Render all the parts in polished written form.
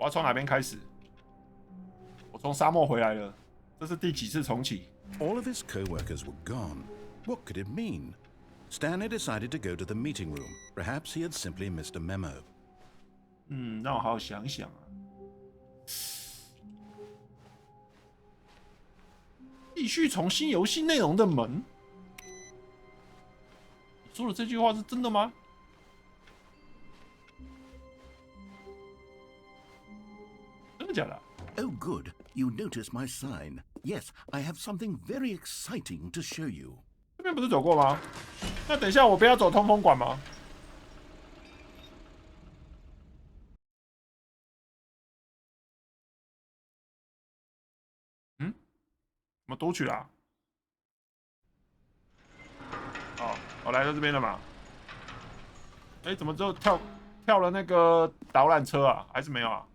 我要从哪边开始？我从沙漠回来了，这是第几次重启 All of his co-workers were gone. What could it mean? Stanley decided to go to the meeting room. Perhaps he had simply missed a memo. 让我好好想想啊。继续重新游戏内容的门，你说的这句话是真的吗？真的假的？Oh, good. You noticed my sign. Yes, I have something very exciting to show you. 这边不是走过吗？那等一下我不要走通风管吗？怎么读取啦？哦，我来到这边了嘛？怎么就跳了那个导览车啊？还是没有啊？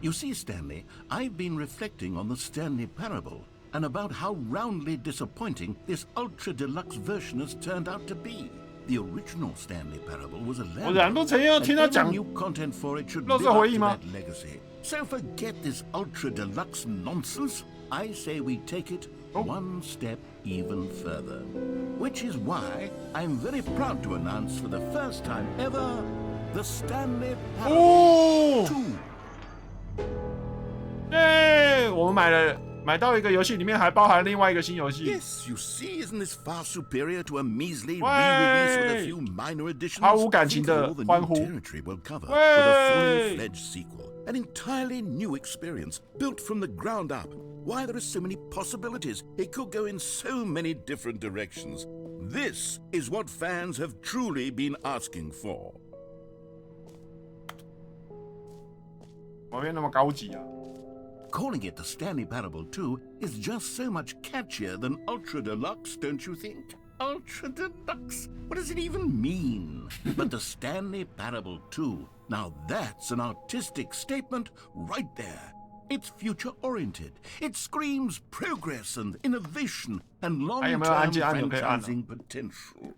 You see, Stanley, I've been reflecting on the Stanley Parable and about how roundly disappointing this ultra deluxe version has turned out to be. The original Stanley Parable was a landmark, and any new content for it should live up to that legacy. So forget this ultra deluxe nonsense. I say we take it one step even further. Which is why I'm very proud to announce for the first time ever the Stanley Parable 2. 我们买到一个游戏，里面还包含另外一个新游戏。Yes, you see, isn't this far superior to a measly re-release with a few minor additions? 毫无感情的欢呼。Territory will cover with a fully fledged sequel, an entirely new experience built from the ground up. Why there are so many possibilities? It could go in so many different directions. This is what fans have truly been asking for. 怎么变那么高级啊？ Calling it the Stanley Parable 2 is just so much catchier than Ultra Deluxe, don't you think? Ultra Deluxe? What does it even mean? But the Stanley Parable 2, now that's an artistic statement right there. It's future-oriented. It screams progress and innovation and long-term franchising potential.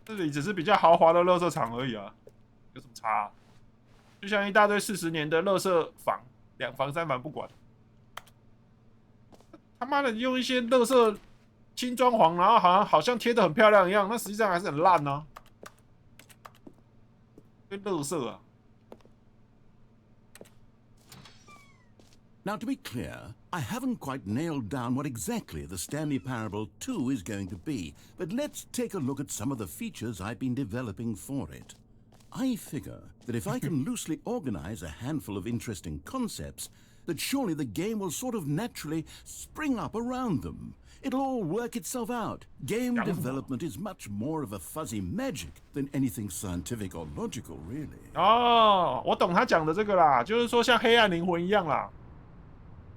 这里只是比较豪华的垃圾场而已啊，有什么差啊？就像一大堆40年的垃圾房，2房3房不管，他妈的用一些垃圾轻装潢，然后好像贴得很漂亮一样，那实际上还是很烂呢、啊。堆垃圾啊！ Now, to be clear, I haven't quite nailed down what exactly the Stanley Parable 2 is going to be, but let's take a look at some of the features I've been developing for it. I figure that if I can loosely organize a handful of interesting concepts, that surely the game will sort of naturally spring up around them. It'll all work itself out. Game development is much more of a fuzzy magic than anything scientific or logical, really. 哦，我懂他讲的这个啦，就是说像黑暗灵魂一样啦。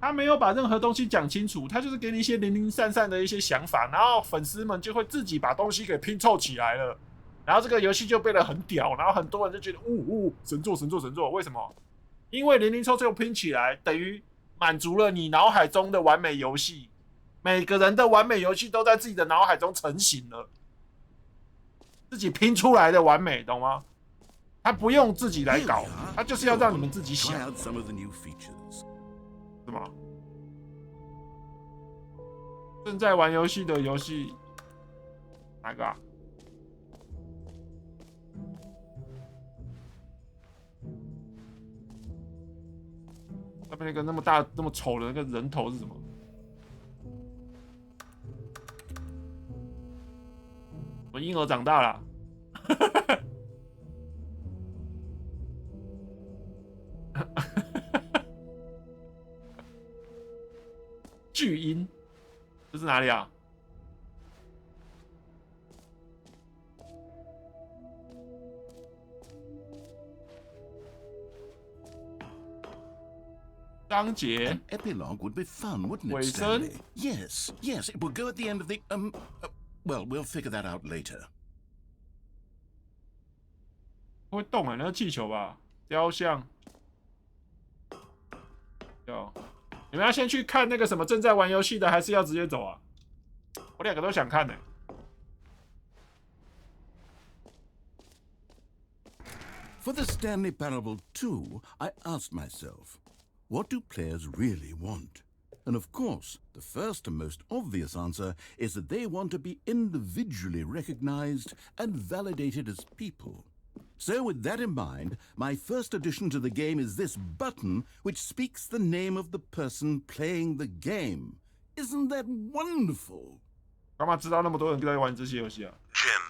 他没有把任何东西讲清楚，他就是给你一些零零散散的一些想法，然后粉丝们就会自己把东西给拼凑起来了，然后这个游戏就变得很屌，然后很多人就觉得，神作神作神作！为什么？因为零零凑凑拼起来，等于满足了你脑海中的完美游戏，每个人的完美游戏都在自己的脑海中成型了，自己拼出来的完美，懂吗？他不用自己来搞，他就是要让你们自己想。 是吗？正在玩游戏的游戏哪个啊？那边那个那么大、那么丑的那个人头是什么？我婴儿长大了。巨婴，这是哪里啊？章节 An epilogue would be fun, wouldn't it, 尾声 Stanley? Yes, yes, it will go at the end of the well, we'll figure that out later. 会动啊，那个气球吧，雕像。有。 你们要先去看那个什么正在玩游戏的，还是要直接走啊？我2个都想看呢、For the Stanley Parable 2, I asked myself, what do players really want? And of course, the first and most obvious answer is that they want to be individually recognized and validated as people. So with that in mind, my first addition to the game is this button which speaks the name of the person playing the game. Isn't that wonderful? 干嘛知道那么多人在玩这些游戏啊 Jim.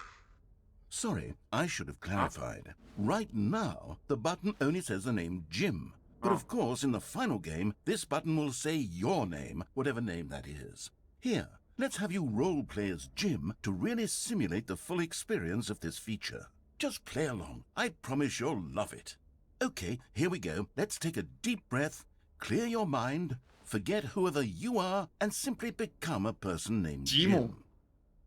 Sorry, I should have clarified. Right now, the button only says the name Jim. But of course, in the final game, this button will say your name, whatever name that is. Here, let's have you roleplay as Jim to really simulate the full experience of this feature. Just play along. I promise you'll love it. Okay, here we go. Let's take a deep breath, clear your mind, forget whoever you are, and simply become a person named Jim.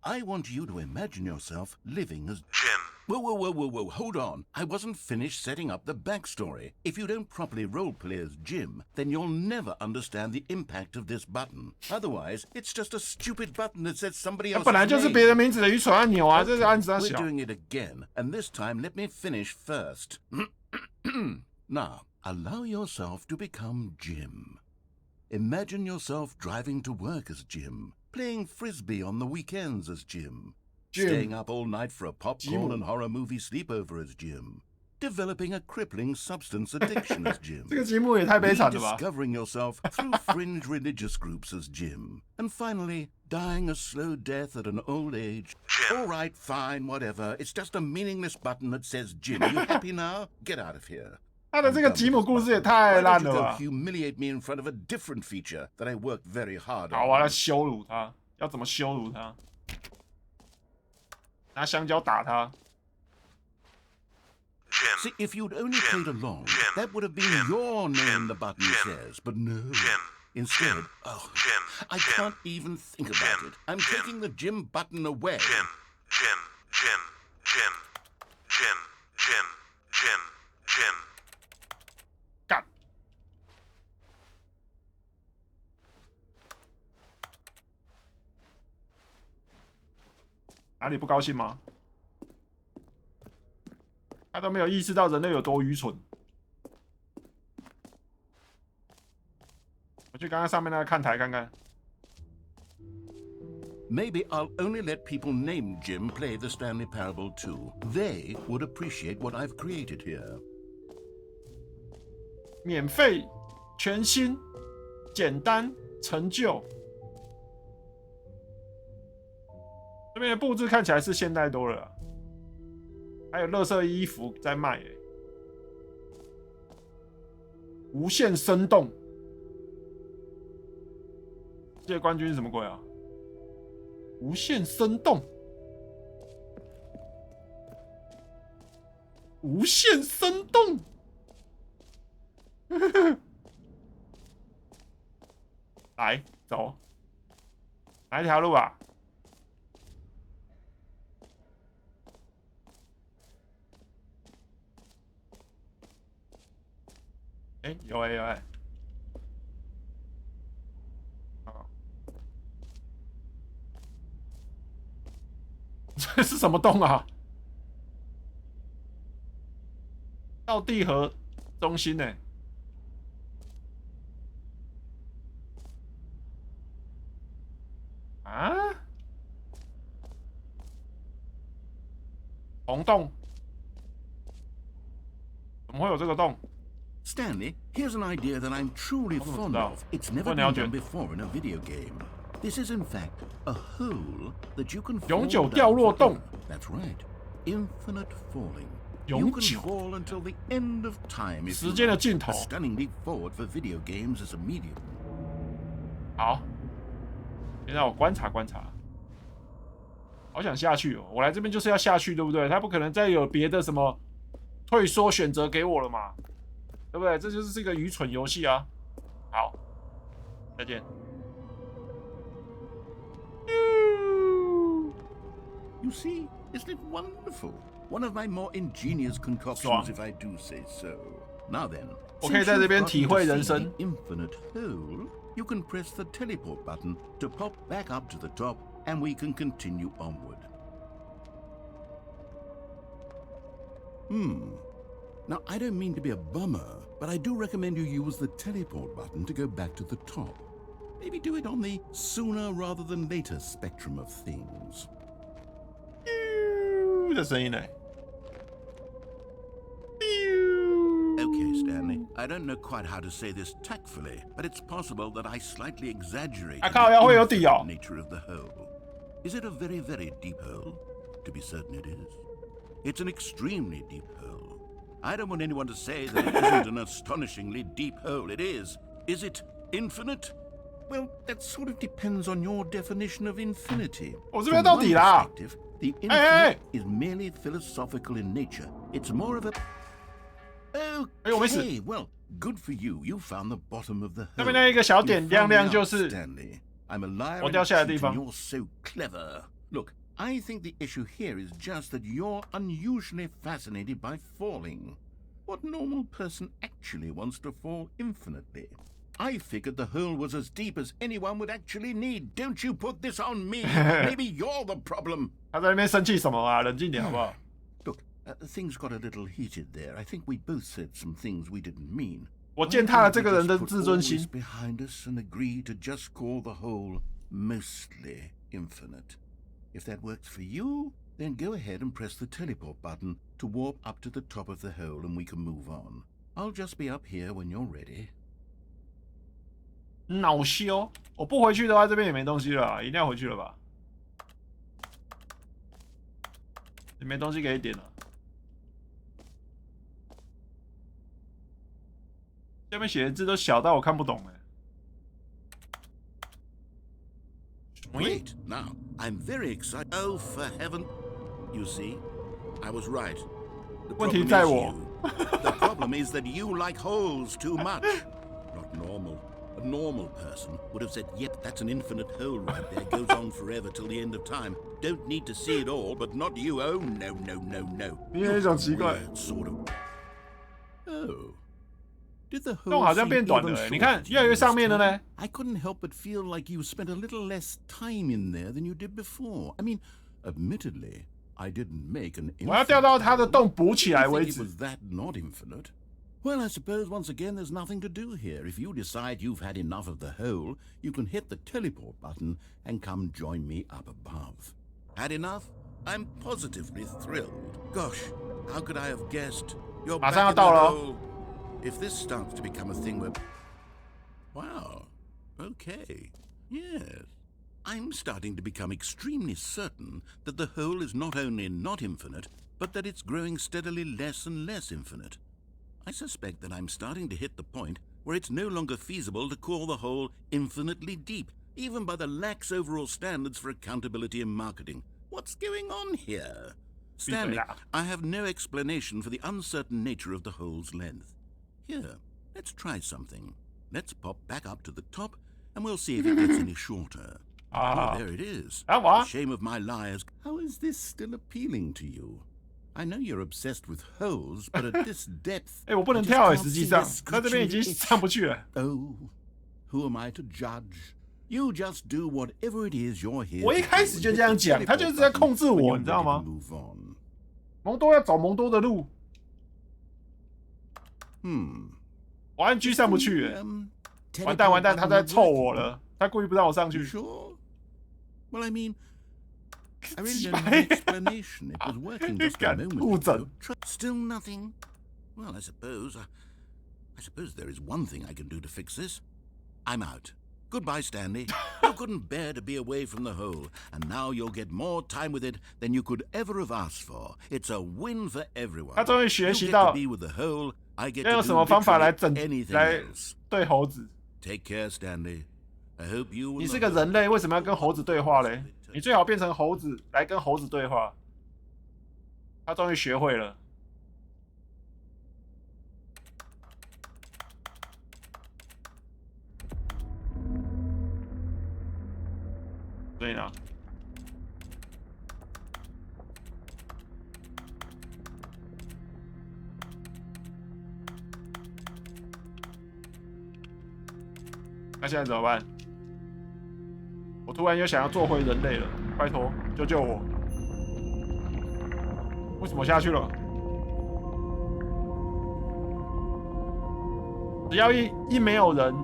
I want you to imagine yourself living as Jim. Whoa, hold on. I wasn't finished setting up the backstory. If you don't properly roleplay as Jim, then you'll never understand the impact of this button. Otherwise, it's just a stupid button that says somebody else's 本来就是别人名字的愚蠢按钮啊，这是按啥 We're 小 doing it again, and this time let me finish first. Now, allow yourself to become Jim. Imagine yourself driving to work as Jim, playing frisbee on the weekends as Jim, staying up all night for a popcorn and horror movie sleepover as Jim, developing a crippling substance addiction as Jim, 这个节目也太悲惨了吧 rediscovering yourself through fringe religious groups as Jim, and finally dying a slow death at an old age. All right, fine, whatever. It's just a meaningless button that says Jim. You happy now? Get out of here. 他的这个吉姆故事也太 Why 烂 don't you 了 go 吧 humiliate me in front of a different feature that I worked very hard 好，我 on? 要羞辱他，要怎么羞辱他？拿香蕉打他。 See, if you'd only played along, that would have been your name the button says, but no. Instead, oh, I can't even think about it. I'm taking the Jim button away. Jim. 干！哪里不高兴吗？他都没有意识到人类有多愚蠢。我去刚刚上面那个看台看看。 Maybe I'll only let people named Jim play the Stanley Parable 2. They would appreciate what I've created here. 免费、全新、简单、成就。这边的布置看起来是现代多了啦，还有垃圾衣服在卖耶。无限生动，世界冠军是什么鬼啊？无限生动，无限生动。来，走，哪一条路啊？哎，有哎、有哎、好，这是什么洞啊？到地核中心呢、啊？红洞？怎么会有这个洞？ Stanley, here's an idea that I'm truly fond of. It's never been done before in a video game. This is, in fact, a hole that you can fall 永久 down 掉落洞。 forever. That's right. Infinite falling. 永 You 久 can fall until the end of time if 时 you 间的 like. 尽头 A stunning leap forward for video games as a medium. 好，先让我观察观察。好想下去哦！我来这边就是要下去，对不对？他不可能再有别的什么退缩选择给我了嘛，对不对？这就是一个愚蠢游戏啊！好，再见。 You see, isn't it wonderful? One of my more ingenious concoctions, if I do say so. Now then, 我可以在这边体会人生。 Infinite hole. You can press the teleport button to pop back up to the top, and we can continue onward. Now, I don't mean to be a bummer, but I do recommend you use the teleport button to go back to the top. Maybe do it on the sooner rather than later spectrum of things. 这声音呢 Okay, Stanley. I don't know quite how to say this tactfully, but it's possible that I slightly exaggerated the nature of the hole. Is it a very, very deep hole? To be certain it is. It's an extremely deep hole. I don't want anyone to say that it isn't an astonishingly deep hole. It is. Is it infinite? Well, that sort of depends on your definition of infinity. From one perspective, the infinite is merely philosophical in nature. It's more of a... Okay, well, good for you. You found the bottom of the hole. Stanley. I'm a liar and you're so clever. Look, I think the issue here is just that you're unusually fascinated by falling. What normal person actually wants to fall infinitely? I figured the hole was as deep as anyone would actually need. Don't you put this on me. Maybe you're the problem. 他在那边生气什么啊？冷静点好不好？ Look, things got a little heated there. I think we both said some things we didn't mean. 我践踏了这个人的自尊心。 Behind us and agree to just call the hole mostly infinite. If that works for you, then go ahead and press the teleport button to warp up to the top of the hole and we can move on. I'll just be up here when you're ready. 恼羞！我不回去的话，这边也没东西了，一定要回去了吧？也没东西可以点了。下面写的字都小到我看不懂哎。Wait, now I'm very excited. Oh, for heaven! You see, I was right. The 问题 problem 在 is 我。 you. The problem is that you like holes too much. Not normal. A normal person would have said, yep, that's an infinite hole right there. Goes on forever till the end of time. Don't need to see it all, but not you. Oh, no, no, no, no. 你有一种奇怪。 Sort of. Oh. Did the 洞好像变短了哎，你看越来越上面了呢。 I couldn't help but feel like you spent a little less time in there than you did before. I mean, admittedly, I didn't make an infinite. 我要掉到他的洞补起来为 It 止。 was that not infinite. Well, I suppose once again there's nothing to do here. If you decide you've had enough of the hole, you can hit the teleport button and come join me up above. Had enough? I'm positively thrilled. Gosh, how could I have guessed? You're back in the hole. If this starts to become a thing where... Wow. Okay. Yes. I'm starting to become extremely certain that the hole is not only not infinite, but that it's growing steadily less and less infinite. I suspect that I'm starting to hit the point where it's no longer feasible to call the hole infinitely deep, even by the lax overall standards for accountability in marketing. What's going on here? Stanley, I have no explanation for the uncertain nature of the hole's length. Here, let's try something. Let's pop back up to the top, and we'll see if it gets any shorter. Oh, there it is. The shame of my lies. How is this still appealing to you? I know you're obsessed with holes, but at this depth... 我不能跳实际上，他这边已经上不去了。 Oh, who am I to judge? You just do whatever it is you're here. 我一开始就这样讲，他就是在控制我，你知道吗？蒙多要走蒙多的路。我按 G 上不去，完蛋完蛋，他在凑我了，他故意不让我上去。 Sure. Well, I mean, I really don't have an explanation. It was working just a moment ago. Still nothing. Well, I suppose there is one thing I can do to fix this. I'm out. Goodbye, Stanley. You couldn't bear to be away from the hole, and now you'll get more time with it than you could ever have asked for. It's a win for everyone. 他终于学习到要用什么方法来对猴子。 Take care, Stanley. I hope you. 你是个人类，为什么要跟猴子对话嘞？你最好变成猴子来跟猴子对话。他终于学会了。所以呢？那现在怎么办？我突然又想要做回人类了，拜托救救我！为什么下去了？只要一没有人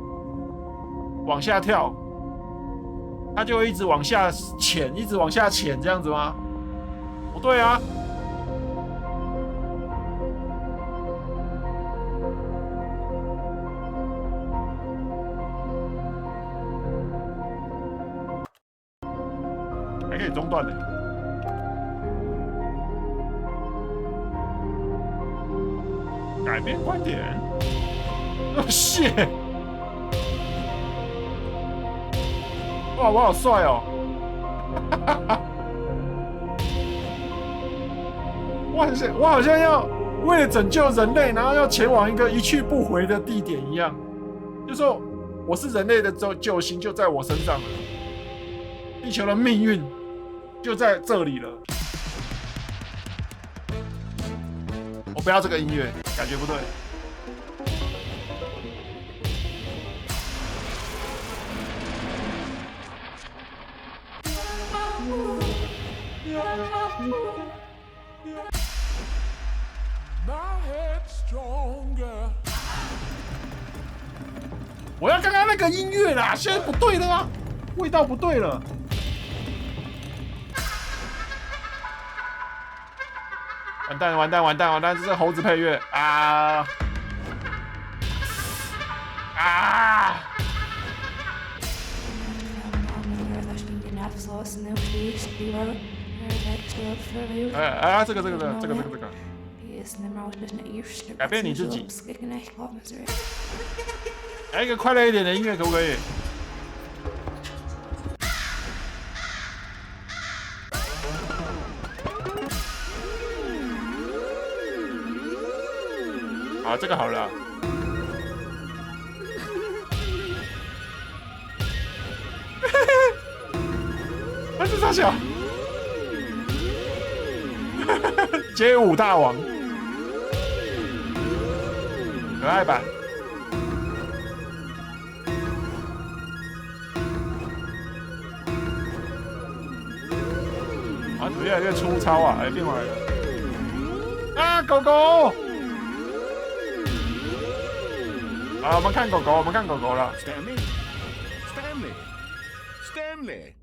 往下跳，它就会一直往下潜，一直往下潜，这样子吗？不对啊。还可以中断的。改变观点。哦，谢。哇，我好帅哦！我好像要为了拯救人类，然后要前往一个一去不回的地点一样。就说我是人类的救星，就在我身上了。地球的命运就在这里了。我不要这个音乐，感觉不对。我要刚刚那个音乐啦，现在不对了啊，味道不对了。完蛋完蛋完蛋完蛋！这是猴子配乐啊啊！这个，改变你自己。来一个快乐一点的音乐，可不可以？好，这个好了。他是啥小？街舞大王，可爱版。啊，怎么越来越粗糙啊？哎，变回来了。啊，狗狗！啊，我们看狗狗，我们看狗狗了。Stanley!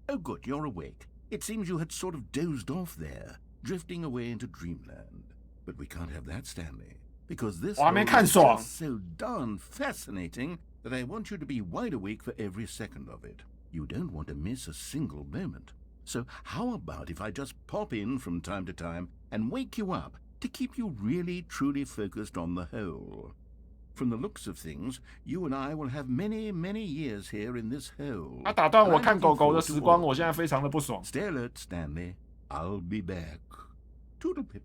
Oh, good, you're awake. It seems you had sort of dozed off there, drifting away into dreamland. But we can't have that, Stanley, because this is just so darn fascinating that I want you to be wide awake for every second of it. You don't want to miss a single moment. So how about if I just pop in from time to time and wake you up to keep you really, truly focused on the whole? From the looks of things, you and I will have many, many years here in this hole. 他打断我看狗狗的时光，我现在非常的不爽。Stay alert, Stanley. I'll be back. Toodlepip.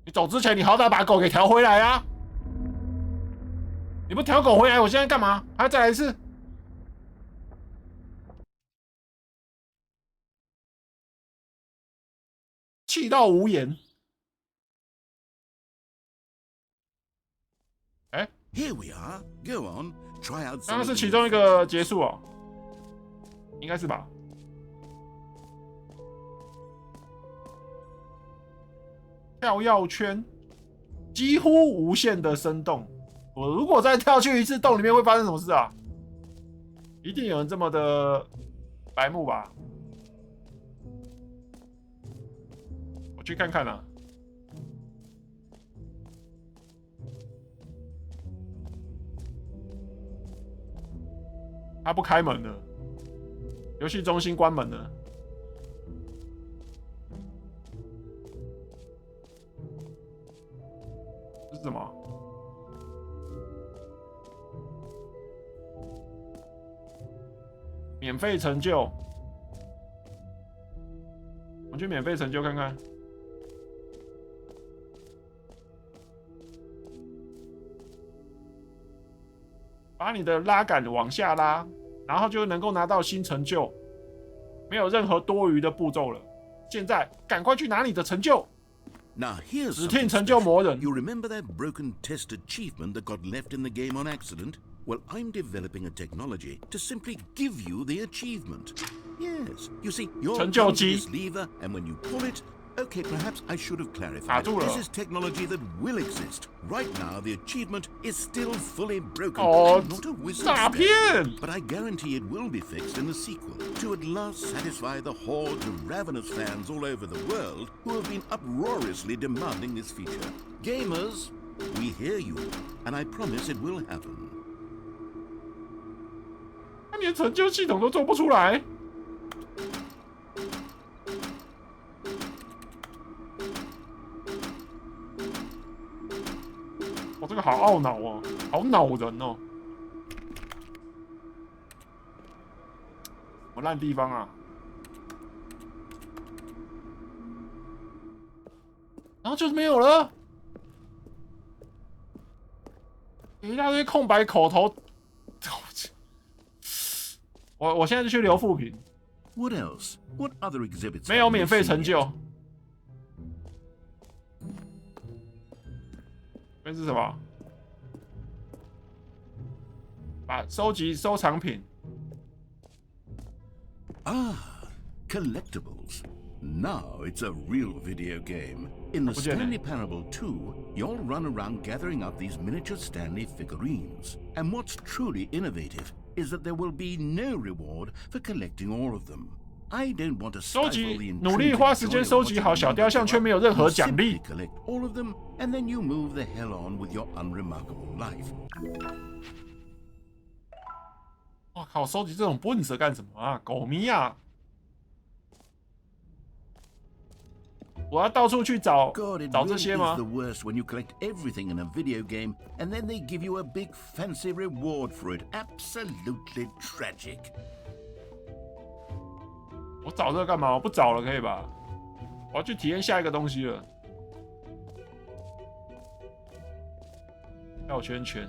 你走之前，你好歹把狗给调回来啊！你不调狗回来，我现在干嘛？还要再来一次？气到无言。Here we are. Go on. Try out. 刚刚是其中一个结束哦，应该是吧？跳跃圈几乎无限的生动。我如果再跳去一次洞里面，会发生什么事啊？一定有人这么的白目吧？我去看看啊。他不开门了，游戏中心关门了。这是什么？免费成就，我们去免费成就看看。把你的拉杆往下拉，然后就能够拿到新成就，没有任何多余的步骤了。现在赶快去拿你的成就。Now here's 指定成就魔人。You remember that broken test achievement that got left in the game on accident? Well, I'm developing a technology to simply give you the achievement. Yes, you see, you're成就机 this lever, and when you pull it, Okay, perhaps I should have clarified. This is technology that will exist. Right now, the achievement is still fully broken. I'm not a wizard, but I guarantee it will be fixed in the sequel to at last satisfy the hordes of ravenous fans all over the world who have been uproariously demanding this feature. Gamers, we hear you, and I promise it will happen. 他连成就系统都做不出来。这个好懊恼哦，好恼人哦！什么烂地方啊！然后就是没有了，一大堆空白口头。我现在就去留副评。What else? What other exhibits? 没有免费成就。这是什么？把收集收藏品。Collectibles. Now it's a real video game. In the Stanley Parable 2, you'll run around gathering up these miniature Stanley figurines. And what's truly innovative is that there will be no reward for collecting all of them. I don't want to 收集，努力花时间收集好小雕像，却没有任何奖励。Collect all of them, and then you move the hell on with your unremarkable life. 哇靠！收集这种笨蛇干什么啊？狗迷啊！我要到处去找这些吗 ？God, it really is the worst when you collect everything in a video game, and then they give you a big fancy reward for it. Absolutely tragic. 我找这个干嘛？我不找了，可以吧？我要去体验下一个东西了。绕圈圈。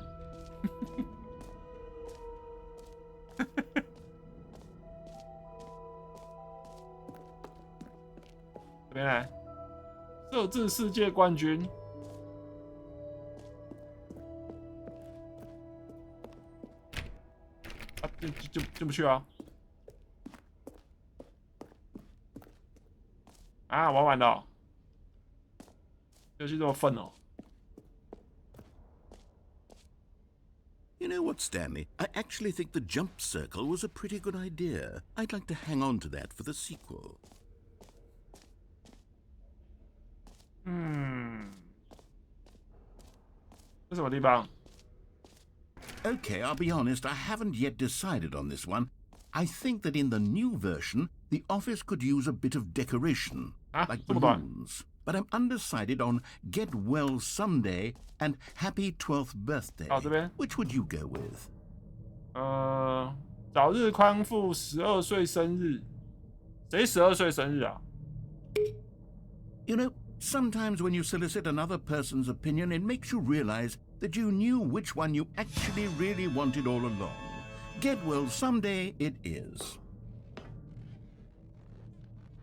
这边来，设置世界冠军。啊，进不去啊！啊，玩完了、哦，游戏这么笨哦。You know what, Stanley? I actually think the jump circle was a pretty good idea. I'd like to hang on to that for the sequel. 这什么地方 Okay, I'll be honest, I haven't yet decided on this one. I think that in the new version, the office could use a bit of decoration, like balloons. But I'm undecided on Get Well Someday and Happy 12th Birthday. 这边 Which would you go with? 早日康复12岁生日，谁12岁生日啊 You know, sometimes when you solicit another person's opinion, it makes you realize that you knew which one you actually really wanted all along. Get Well Someday it is.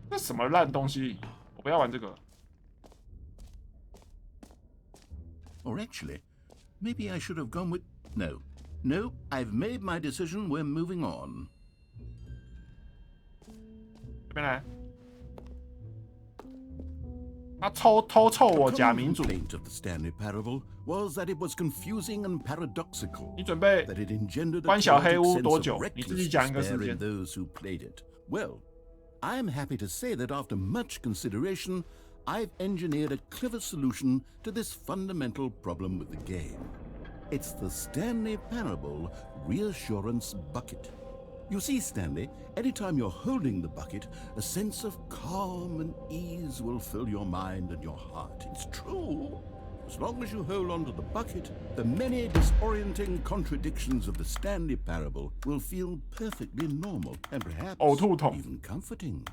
这什么烂东西？我不要玩这个。Or actually, maybe I should have gone with... No. No, I've made my decision. We're moving on. 这边来。他偷凑我假民主。The complaint of the Stanley Parable was that it was confusing and paradoxical. 你准备 That it engendered a 关小黑屋 chaotic 多 sense 久 of？ 你自己 reckless 讲一个时 despair 间 in。those who played it. Well, I'm happy to say that after much consideration, I've engineered a clever solution to this fundamental problem with the game. It's the Stanley Parable Reassurance Bucket. You see, Stanley, anytime you're holding the bucket, a sense of calm and ease will fill your mind and your heart. It's true. As long as you hold on to the bucket, the many disorienting contradictions of the Stanley Parable will feel perfectly normal and perhaps even comforting.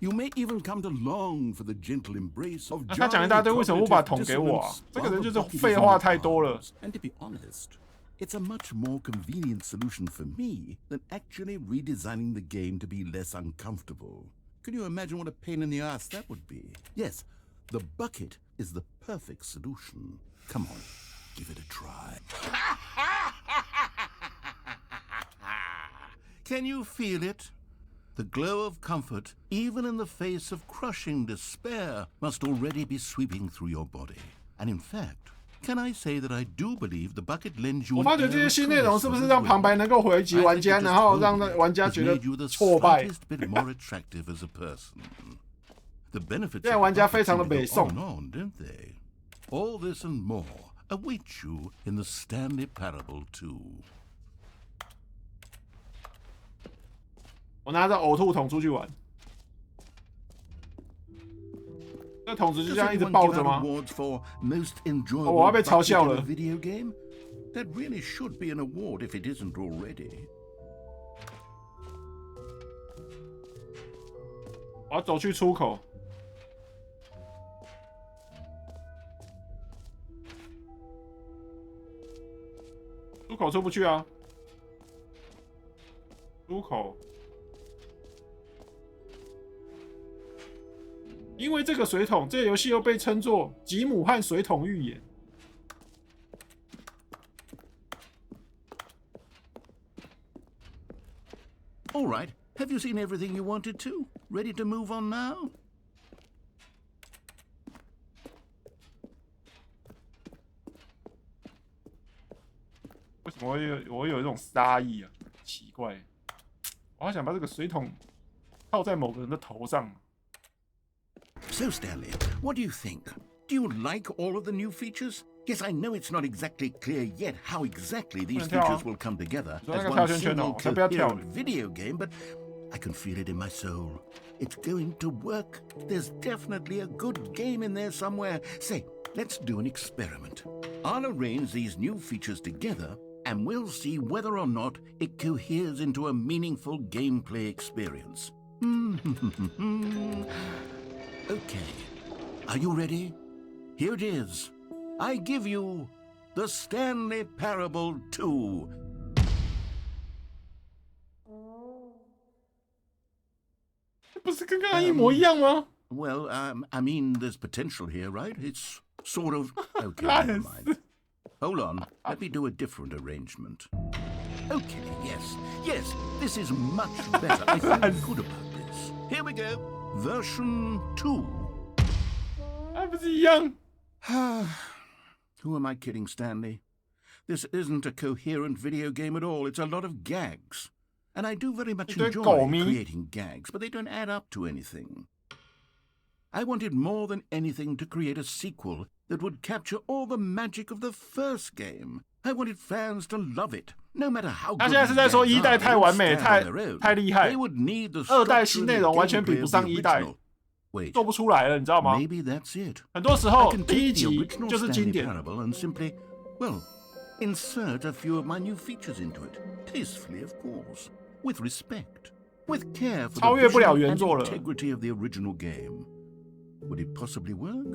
You may even come to long for the gentle embrace of 他讲一大堆，为什么不把桶给我啊？这个人就是废话太多了。And to be honest, it's a much more convenient solution for me than actually redesigning the game to be less uncomfortable. Can you imagine what a pain in the ass that would be? Yes, the bucket is the perfect solution. Come on, give it a try. Can you feel it? The glow of comfort, even in the face of crushing despair, must already be sweeping through your body. And in fact, can I say that I do believe the bucket lends you? 我发觉这些新内容是不是让旁白能够回击玩家，然后让玩家觉得挫败？现在玩家非常的北宋。All this and more await you in the Stanley Parable 2. 我拿着呕吐桶出去玩，那桶子就这样一直抱着吗？哦，我要被嘲笑了。That really should be an award if it isn't already. 我要走去出口。出口出不去啊！出口，因为这个水桶，这个游戏又被称作吉姆和水桶寓言。All right, have you seen everything you wanted to? Ready to move on now? 为什么我有一种杀意啊？奇怪，我好想把这个水桶套在某个人的头上。So, Stanley, what do you think? Do you like all of the new features? Yes, I know it's not exactly clear yet how exactly these features will come together as one single coherent video game, but I can feel it in my soul. It's going to work. There's definitely a good game in there somewhere. Say, let's do an experiment. I'll arrange these new features together, and we'll see whether or not it coheres into a meaningful gameplay experience. Okay, are you ready? Here it is. I give you the Stanley Parable 2. 不是跟刚刚一模一样吗？ Well, I mean, there's potential here, right? It's sort of... Okay, never mind. Hold on, let me do a different arrangement. Okay, yes, this is much better. I feel good about this. Here we go. Version 2. 还不是一样？ Who am I kidding, Stanley? This isn't a coherent video game at all. It's a lot of gags. And I do very much enjoy creating gags, but they don't add up to anything. I wanted more than anything to create a sequel that would capture all the magic of the first game. I wanted fans to love it, no matter how good. 他现在是在说一代太完美、太厉害，二代新内容完全比不上一代，做不出来了，你知道吗？ Maybe that's it. 很多时候第一集就是经典。 And simply, well, insert a few of my new features into it, tastefully, of course, with respect, with care for the vision and integrity of the original game. Would it possibly work?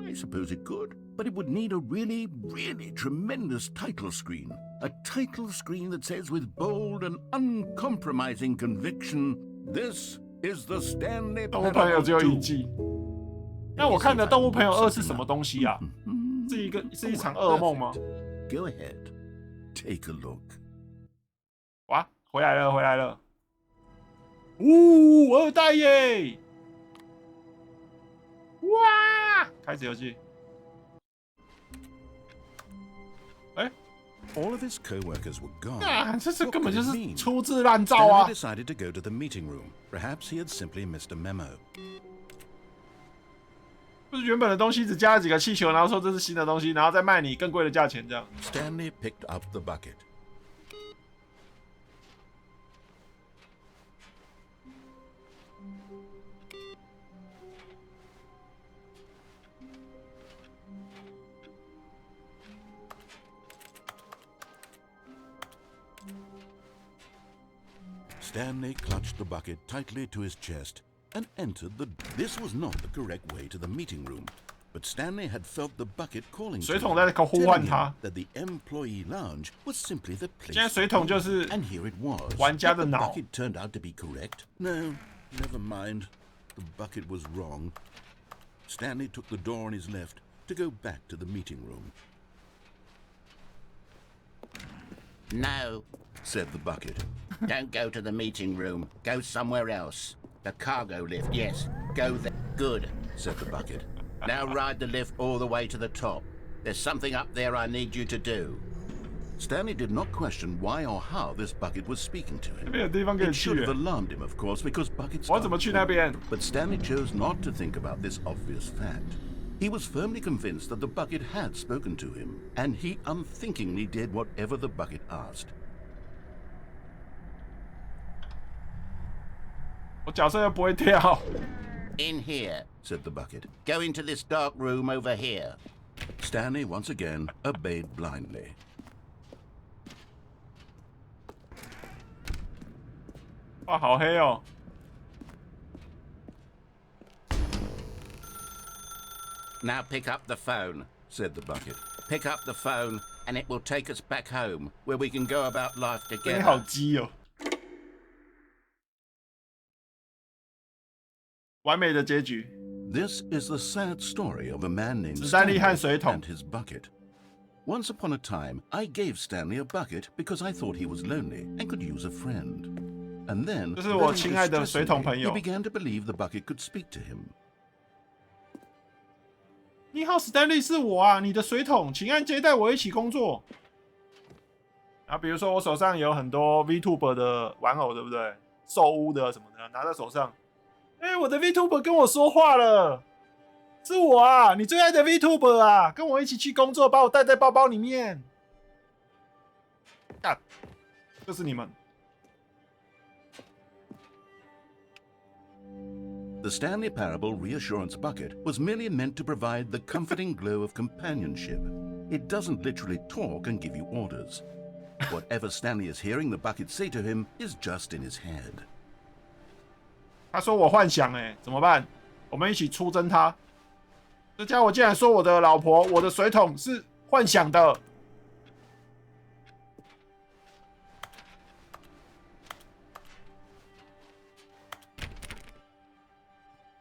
I suppose it could, but it would need a really, really tremendous title screen. A title screen that says with bold and uncompromising conviction, "This is the Stanley Parable 2." 动物朋友只有一季。那我看的《动物朋友2》是什么东西啊？是一场噩梦吗 ？Go ahead, take a look. 哇，回来了！呜，二代耶！ 哇！开始游戏。All of his co-workers were gone. 啊，这根本就是粗制滥造啊 Stanley decided to go to the meeting room. Perhaps he had simply missed a memo. 就是原本的东西只加了几个气球，然后说这是新的东西，然后再卖你更贵的价钱，这样。Stanley picked up the bucket. Stanley clutched the bucket tightly to his chest and entered the... This was not the correct way to the meeting room, but Stanley had felt the bucket calling to him, telling him that the employee lounge was simply the place. And here it was. The bucket turned out to be correct. No, never mind. The bucket was wrong. Stanley took the door on his left to go back to the meeting room. No, said the bucket. Don't go to the meeting room. Go somewhere else. The cargo lift, yes. Go there. Good, said the bucket. Now ride the lift all the way to the top. There's something up there I need you to do. Stanley did not question why or how this bucket was speaking to him. It should have alarmed him, of course, because buckets. But Stanley chose not to think about this obvious fact. He was firmly convinced that the bucket had spoken to him, and he unthinkingly did whatever the bucket asked. 我角色又不会跳。In here, said the bucket. Go into this dark room over here. Stanley once again obeyed blindly. 哇，好黑哦！ Now pick up the phone, said the bucket. Pick up the phone, and it will take us back home, where we can go about life 你 together. 好鸡哦！完美的结局。 This is the sad story of a man named 史丹利和水 Stanley 桶 and his bucket. Once upon a time, I gave Stanley a bucket because I thought he was lonely and could use a friend. And then, 这是我亲爱的水桶朋 he 友。 began to believe the bucket could speak to him. 你好，史丹利，是我啊，你的水桶，请按接待我一起工作。啊，比如说我手上有很多 VTuber 的玩偶，对不对？兽屋的什么的，拿在手上。哎，我的 VTuber 跟我说话了，是我啊，你最爱的 VTuber 啊，跟我一起去工作，把我带在包包里面。干，就是你们。 The Stanley Parable Reassurance Bucket was merely meant to provide the comforting glow of companionship. It doesn't literally talk and give you orders. Whatever Stanley is hearing the bucket say to him is just in his head. 他说我幻想怎么办？我们一起出征他。这家伙竟然说我的老婆、我的水桶是幻想的。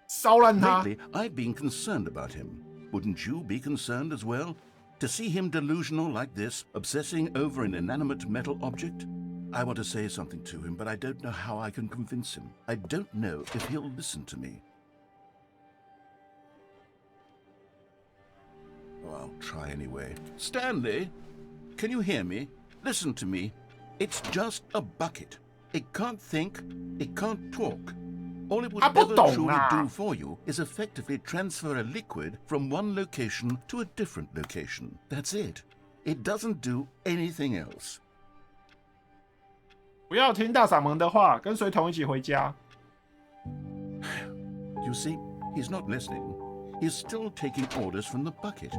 烧烂他。 Lately, I've been concerned about him. Wouldn't you be concerned as well? To see him delusional like this, obsessing over an inanimate metal object? I want to say something to him, but I don't know how I can convince him. I don't know if he'll listen to me. Oh, I'll try anyway. Stanley, can you hear me? Listen to me. It's just a bucket. It can't think, it can't talk. All it would ever truly do for you is effectively transfer a liquid from one location to a different location. That's it. It doesn't do anything else. 不要听大嗓门的话，跟水桶一起回家。 You see, he's not listening. He's still taking orders from the bucket.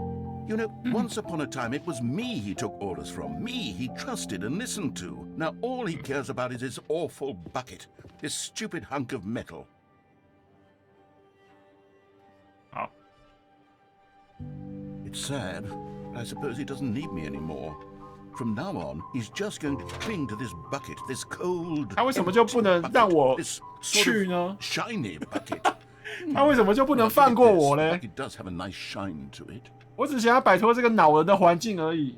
You know, once upon a time it was me he took orders from. Me he trusted and listened to. Now all he cares about is his awful bucket. This stupid hunk of metal. 好， It's sad. I suppose he doesn't need me anymore. From now on, he's just going to cling to this bucket, this cold, 他为什么就不能让我 this 去呢？ shiny bucket. 他为什么就不能放过我呢？ It does have a nice shine to it. 我只想要摆脱这个恼人的环境而已。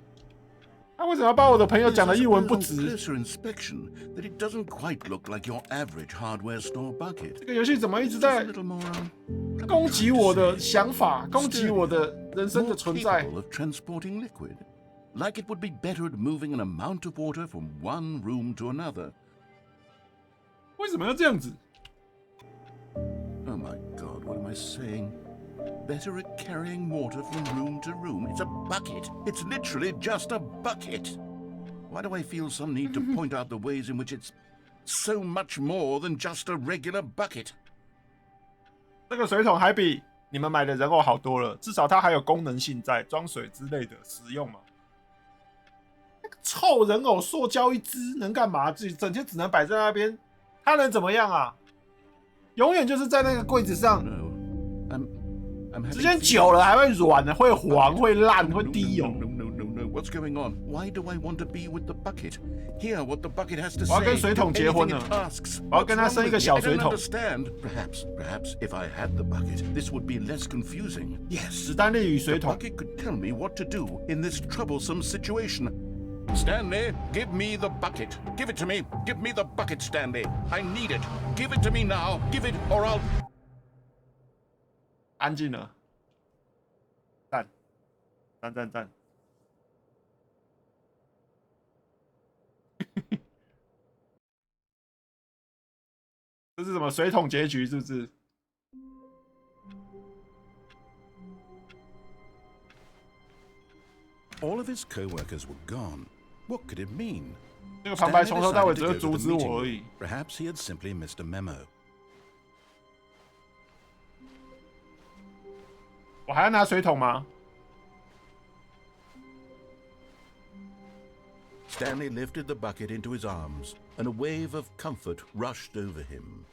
他为什么要把我的朋友讲得一文不值？ Closer inspection that it doesn't quite look like your average hardware store bucket. 这个游戏怎么一直 Just 在 a little more, 攻击我的想法，攻击我的人生的 more 存在？ capable of transporting liquid. Like it would be better at moving an amount of water from one room to another. 为什么要这样子？ Oh my God, what am I saying? Better at carrying water from room to room. It's a bucket. It's literally just a bucket. Why do I feel some need to point out the ways in which it's so much more than just a regular bucket? 这个水桶还比你们买的人偶好多了，至少它还有功能性在，装水之类的实用嘛。那个臭人偶塑胶一只能干嘛？自己整天只能摆在那边，它能怎么样啊？永远就是在那个柜子上， No, I'm 时 having 间久了还会软的，会黄，会烂，会滴油。 No. What's going on? Why do I want to be with the bucket? Hear what the bucket has to 我要 say. 跟水桶结婚 Anything 了 it asks. 我要跟他 What's 生一 wrong 个 with 小 me? I 水 don't 桶。 understand. Perhaps if I had the bucket, this would be less confusing. Yes, 史丹利与水 the 桶。 bucket could tell me what to do in this troublesome situation. Stanley, give me the bucket. Give it to me. Give me the bucket, Stanley. I need it. Give it to me now. Give it, or I'll. 安静了，赞，赞赞赞。这是什么水桶结局？是不是？ All of his co-workers were gone. What could it mean? 这个旁白从头到尾只会阻止我而已。Perhaps he had simply missed a memo. 我还要拿水桶吗？ Stanley lifted the bucket into his arms, and a wave of comfort rushed over him.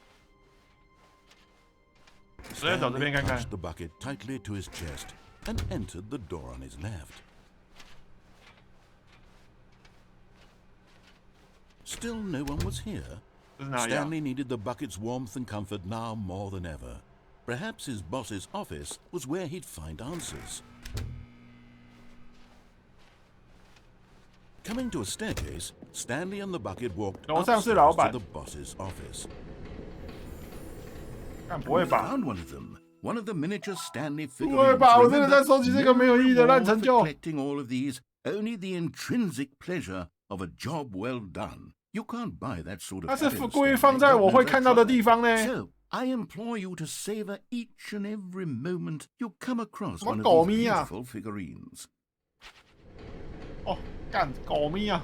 Stanley touched the bucket tightly to his chest and entered the door on his left. Still no one was here. Stanley needed the bucket's warmth and comfort now more than ever. Perhaps his boss's office was where he'd find answers. Coming to a staircase, Stanley and the bucket walked upstairs to the boss's office. We found one of them. One of the miniature Stanley figurines. Collecting all of these, only the intrinsic pleasure of a job well done. You can't buy that sort of. So I implore you to savor each and every moment you come across one of these beautiful figurines. Oh, 干狗咪啊!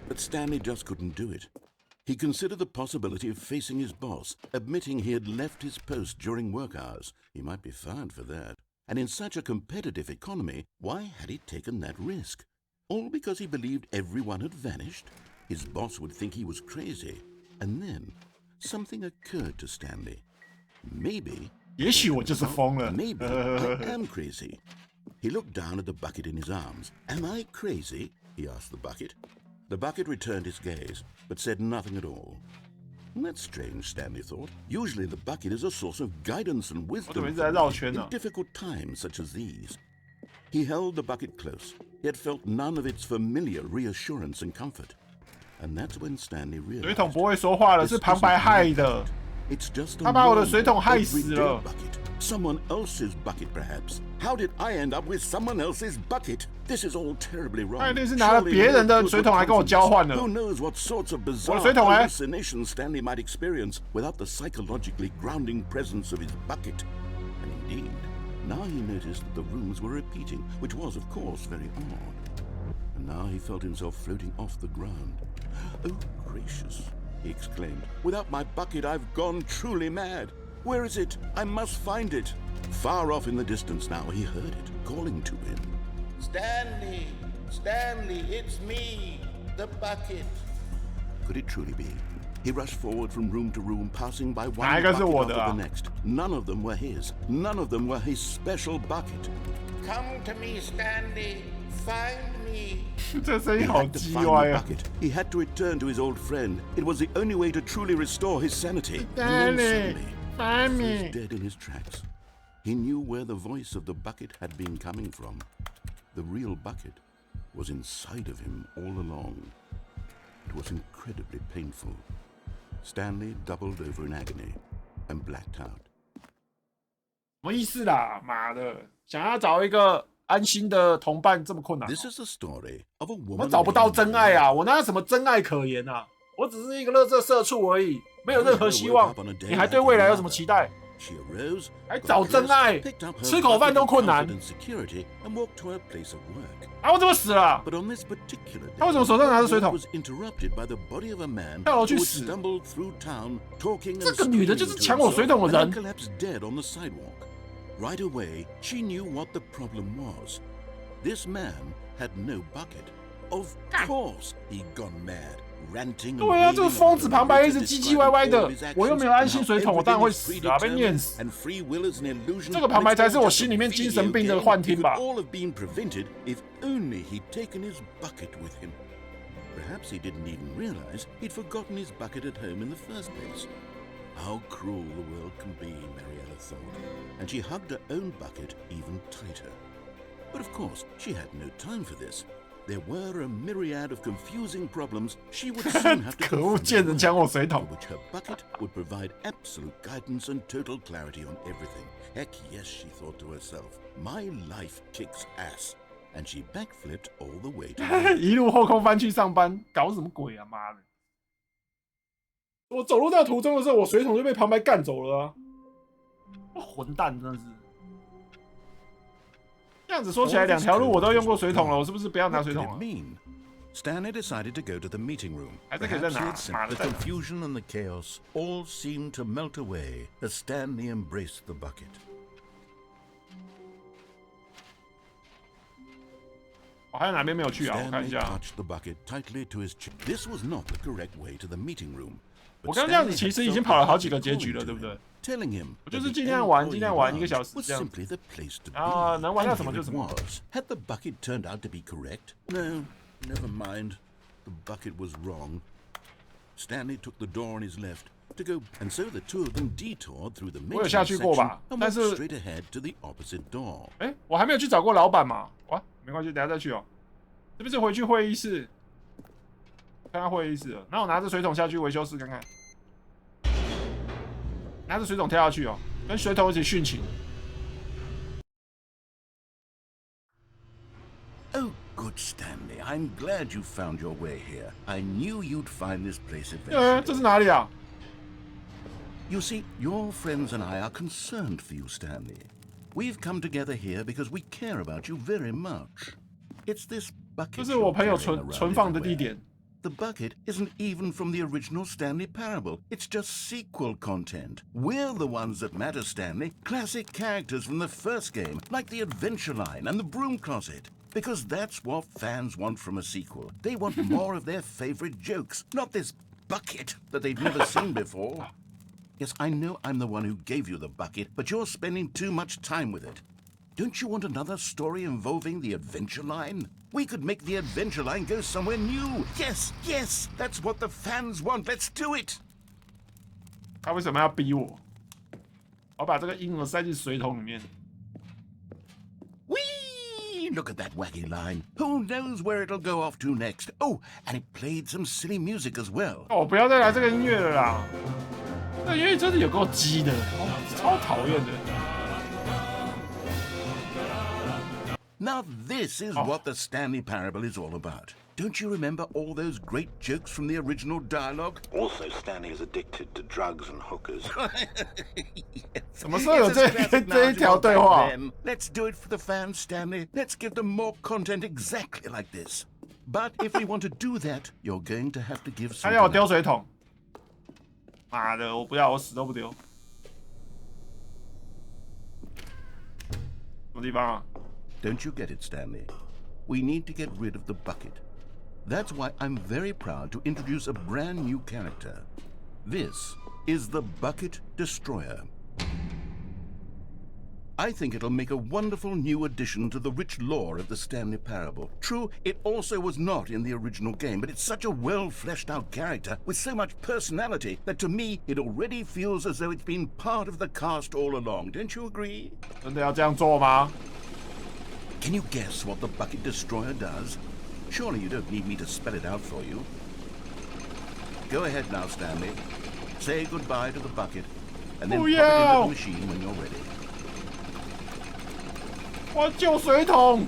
But Stanley just couldn't do it. He considered the possibility of facing his boss, admitting he had left his post during work hours. He might be fired for that. And in such a competitive economy, why had he taken that risk? All because he believed everyone had vanished? His boss would think he was crazy. And then, something occurred to Stanley. Maybe... Maybe I am crazy. He looked down at the bucket in his arms. Am I crazy? He asked the bucket. The bucket returned his gaze, but said nothing at all. That's strange, Stanley thought. Usually the bucket is a source of guidance and wisdom in difficult times such as these. He held the bucket close, yet felt none of its familiar reassurance and comfort. And that's when Stanley realized 水桶不会说话了，是旁白害的。他把我的水桶害死了。 Someone else's bucket, perhaps. How did I end up with someone else's bucket? This is all terribly wrong. 他一定是拿了别人的水桶来跟我交换的。 Who knows what sorts of bizarre hallucinations Stanley might experience without the psychologically grounding presence of his bucket? And indeed, now he noticed that the rooms were repeating, which was, of course, very odd. And now he felt himself floating off the ground. Oh, gracious, he exclaimed. Without my bucket, I've gone truly mad. Where is it? I must find it. Far off in the distance now, he heard it, calling to him. Stanley! Stanley, it's me, the bucket. Could it truly be? He rushed forward from room to room, passing by one bucket after the next. None of them were his. None of them were his special bucket. Come to me, Stanley. Find me. 这声音好鸡歪啊！ He had to return to his old friend. It was the only way to truly restore his sanity. Stanley, find me. He was dead in his tracks. He knew where the voice of the bucket had been coming from. The real bucket was inside of him all along. It was incredibly painful. Stanley doubled over in agony and blacked out. 什么意思啦？妈的，想要找一个安心的同伴这么困难。 This is the story of a woman. 我找不到真爱啊！我哪有什么真爱可言啊？我只是一个垃圾社畜而已，没有任何希望。你还对未来有什么期待？ She arose, 还找真爱，吃口饭都困难。啊，我怎么死了？他为什么手上拿着水桶？跳楼去死！这个女的就是抢我水桶的人。 Right away, she knew what the problem was. This man had no bucket. Of course, he'd gone mad, ranting. 对啊，这个疯子旁白一直唧唧歪歪的，我又没有安心水桶，我当然会死啊，被念死。这个旁白才是我心里面精神病的幻听吧。 All have been prevented if only he'd taken his bucket with him. Perhaps he didn't even realize he'd forgotten his bucket at home in the first place. How cruel the world can be, Mariella thought, and she hugged her own bucket even tighter. But of course, she had no time for this. There were a myriad of confusing problems she would soon have to 可恶，贱人抢我水 for 桶！ which her bucket would provide absolute guidance and total clarity on everything. Heck yes, she thought to herself, my life kicks ass. And she backflipped all the way to 一路后空翻去上班，搞什么鬼啊！妈的！我走路到途中的时候，我水桶就被旁白干走了啊！混蛋，真的是。这样子说起来，两条路我都用过水桶了，我是不是不要拿水桶了？ Stanley decided to go to the meeting room. 还是可以再拿，妈的！ The confusion and the chaos all seemed to melt away as Stanley embraced the bucket. 我还有哪边没有去啊？我看一 Stanley 下。 clutched the bucket tightly to his chest. This was not the correct way to the meeting room. 我刚刚这样子其实已经跑了好几个结局了，对不对？ Telling him 我就是尽量玩1个小时 was 这样 simply the place to be. 啊，能玩到 And 什么 here 就 it 什么。 was. Had the bucket turned out to be correct? No, never mind. The bucket was wrong. Stanley took the door on his left to go, and so the two of them detoured through the 我有 main 下去过 section 吧？ and 但 went 是 straight ahead to the opposite door. 哎，我还没有去找过老板嘛？哇，没关系，等下再去哦。是不是回去会议室？看看会议室了。那我拿着水桶下去维修室看看。拿着水桶跳下去哦，跟水桶一起殉情。 Oh, good Stanley. I'm glad you found your way here. I knew you'd find this place 这 eventually. 是哪里啊？ You see, your friends and I are concerned for you, Stanley. We've come together here because we care about you very much. It's this 这 bucket 是我 you're 朋友 carrying around 存放的地 everywhere. 点。 The bucket isn't even from the original Stanley Parable. It's just sequel content. We're the ones that matter, Stanley. Classic characters from the first game, like the Adventure Line and the Broom Closet. Because that's what fans want from a sequel. They want more of their favorite jokes, not this bucket that they've never seen before. Yes, I know I'm the one who gave you the bucket, but you're spending too much time with it. Don't you want another story involving the Adventure Line? We could make the Adventure Line go somewhere new. Yes, yes, that's what the fans want. Let's do it. 他为什么要逼我？我把这个婴儿塞进水桶里面。 Whee! Look at that wacky line. Who knows where it'll go off to next? Oh, and it played some silly music as well. 哦，不要再来这个音乐了啦！这音乐真的有够鸡的，超讨厌的。 Now this is what the Stanley Parable is all about. Don't you remember all those great jokes from the original dialogue? Also, Stanley is addicted to drugs and hookers. 什么时候有 It's as classic 这一 now 条 as 对 back 话？ then. Let's do it for the fans, Stanley. Let's give them more content exactly like this. But if we want to do that, you're going to have to give 他要我 something 丢 up. 水桶。妈的，我不要，我死都不丢。什么地方啊？ Don't you get it, Stanley? We need to get rid of the bucket. That's why I'm very proud to introduce a brand new character. This is the Bucket Destroyer. I think it'll make a wonderful new addition to the rich lore of the Stanley Parable. True, it also was not in the original game, but it's such a well-fleshed-out character with so much personality that to me, it already feels as though it's been part of the cast all along. Don't you agree? 真的要这样做吗？ Can you guess what the Bucket Destroyer does? Surely you don't need me to spell it out for you. Go ahead now, Stanley. Say goodbye to the bucket, and then pop it into the machine when you're ready. 我要救水桶！